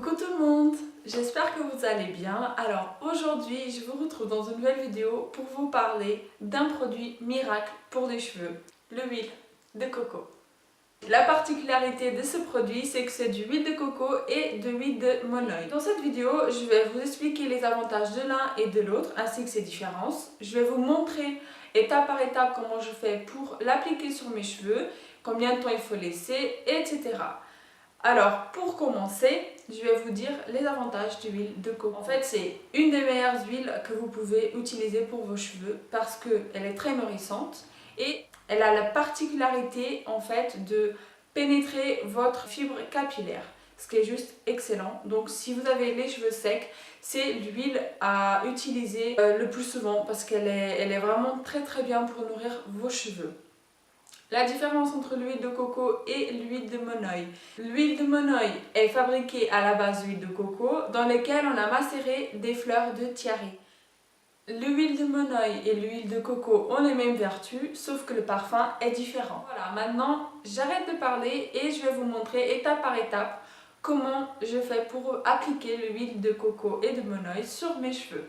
Coucou tout le monde, j'espère que vous allez bien. Alors aujourd'hui je vous retrouve dans une nouvelle vidéo pour vous parler d'un produit miracle pour les cheveux, l'huile de coco. La particularité de ce produit, c'est que c'est de l'huile de coco et de l'huile de monoï. Dans cette vidéo, je vais vous expliquer les avantages de l'un et de l'autre, ainsi que ses différences. Je vais vous montrer étape par étape comment je fais pour l'appliquer sur mes cheveux, combien de temps il faut laisser, etc. Alors, pour commencer, je vais vous dire les avantages de l'huile de coco. En fait, c'est une des meilleures huiles que vous pouvez utiliser pour vos cheveux parce qu'elle est très nourrissante et elle a la particularité en fait de pénétrer votre fibre capillaire, ce qui est juste excellent. Donc, si vous avez les cheveux secs, c'est l'huile à utiliser le plus souvent parce qu'elle est vraiment très bien pour nourrir vos cheveux. La différence entre l'huile de coco et l'huile de monoï. L'huile de monoï est fabriquée à la base d'huile de coco dans laquelle on a macéré des fleurs de tiare. L'huile de monoï et l'huile de coco ont les mêmes vertus, sauf que le parfum est différent. Voilà, maintenant j'arrête de parler et je vais vous montrer étape par étape comment je fais pour appliquer l'huile de coco et de monoï sur mes cheveux.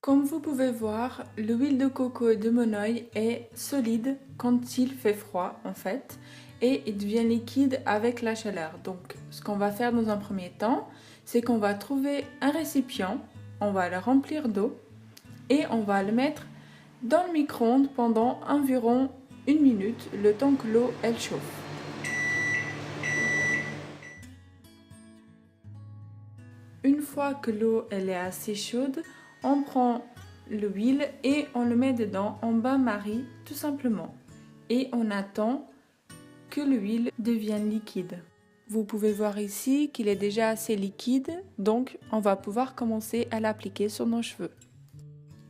Comme vous pouvez voir, l'huile de coco et de monoï est solide quand il fait froid en fait et il devient liquide avec la chaleur. Donc ce qu'on va faire dans un premier temps, c'est qu'on va trouver un récipient, on va le remplir d'eau et on va le mettre dans le micro-ondes pendant environ 1 minute, le temps que l'eau elle chauffe. Une fois que l'eau elle est assez chaude, on prend l'huile et on le met dedans en bain-marie tout simplement. Et on attend que l'huile devienne liquide. Vous pouvez voir ici qu'il est déjà assez liquide, donc on va pouvoir commencer à l'appliquer sur nos cheveux.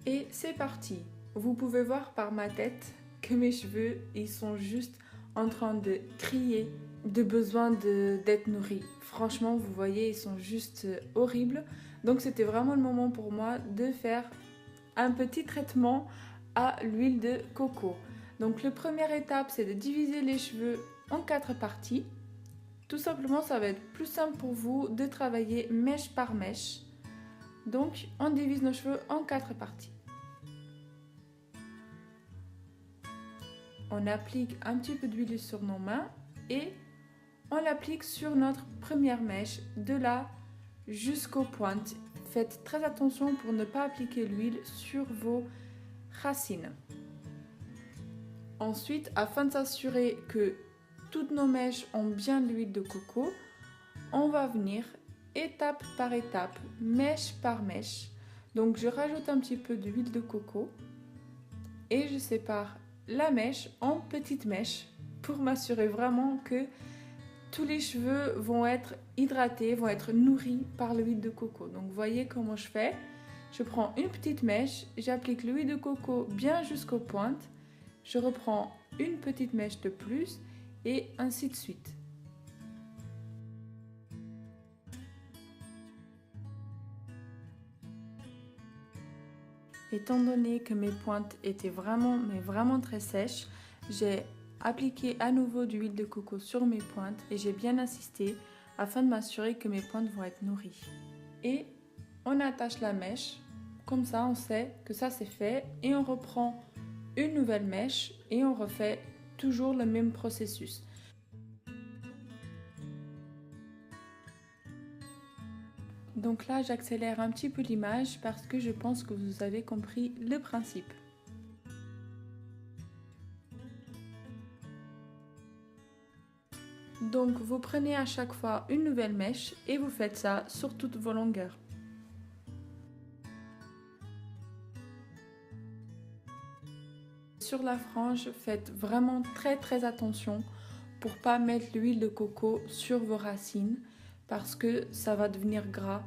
Et c'est parti. Vous pouvez voir par ma tête que mes cheveux, ils sont juste en train de crier de besoin d'être nourris. Franchement, vous voyez, ils sont juste horribles. Donc c'était vraiment le moment pour moi de faire un petit traitement à l'huile de coco. Donc la première étape, c'est de diviser les cheveux en 4 parties. Tout simplement, ça va être plus simple pour vous de travailler mèche par mèche. Donc on divise nos cheveux en 4 parties. On applique un petit peu d'huile sur nos mains et on l'applique sur notre première mèche, de là jusqu'aux pointes. Faites très attention pour ne pas appliquer l'huile sur vos racines. Ensuite, afin de s'assurer que toutes nos mèches ont bien l'huile de coco, on va venir étape par étape, mèche par mèche. Donc je rajoute un petit peu d'huile de coco et je sépare la mèche en petites mèches pour m'assurer vraiment que tous les cheveux vont être hydratés, vont être nourris par l'huile de coco. Donc vous voyez comment je fais. Je prends une petite mèche, j'applique l'huile de coco bien jusqu'aux pointes. Je reprends une petite mèche de plus et ainsi de suite. Étant donné que mes pointes étaient vraiment très sèches, j'ai appliqué à nouveau de l'huile de coco sur mes pointes et j'ai bien insisté afin de m'assurer que mes pointes vont être nourries. Et on attache la mèche, comme ça on sait que ça c'est fait et on reprend une nouvelle mèche et on refait toujours le même processus. Donc là j'accélère un petit peu l'image parce que je pense que vous avez compris le principe. Donc vous prenez à chaque fois une nouvelle mèche et vous faites ça sur toutes vos longueurs. Sur la frange, faites vraiment très attention pour pas mettre l'huile de coco sur vos racines parce que ça va devenir gras.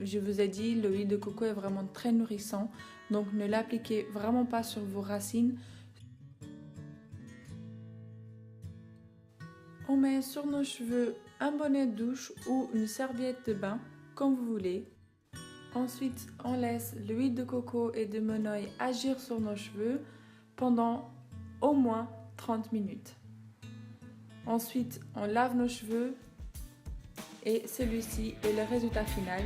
Je vous ai dit, l'huile de coco est vraiment très nourrissant, donc ne l'appliquez vraiment pas sur vos racines. On met sur nos cheveux un bonnet de douche ou une serviette de bain, comme vous voulez. Ensuite, on laisse l'huile de coco et de monoï agir sur nos cheveux pendant au moins 30 minutes. Ensuite, on lave nos cheveux Et celui-ci est le résultat final.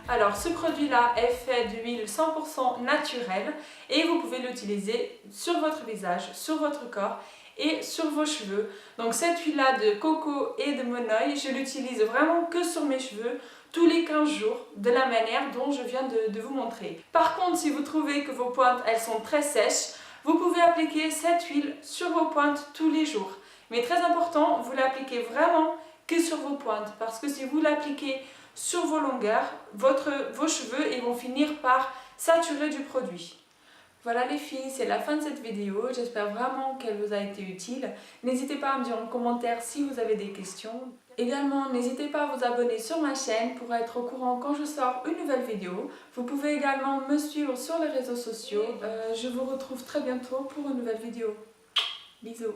Alors ce produit-là est fait d'huile 100% naturelle et vous pouvez l'utiliser sur votre visage, sur votre corps et sur vos cheveux. Donc cette huile-là de coco et de monoï, je l'utilise vraiment que sur mes cheveux tous les 15 jours de la manière dont je viens de vous montrer. Par contre, si vous trouvez que vos pointes elles sont très sèches, vous pouvez appliquer cette huile sur vos pointes tous les jours. Mais très important, vous l'appliquez vraiment que sur vos pointes parce que si vous l'appliquez sur vos longueurs, vos cheveux ils vont finir par saturer du produit. Voilà les filles, c'est la fin de cette vidéo. J'espère vraiment qu'elle vous a été utile. N'hésitez pas à me dire en commentaire si vous avez des questions. Également, n'hésitez pas à vous abonner sur ma chaîne pour être au courant quand je sors une nouvelle vidéo. Vous pouvez également me suivre sur les réseaux sociaux. Je vous retrouve très bientôt pour une nouvelle vidéo. Bisous.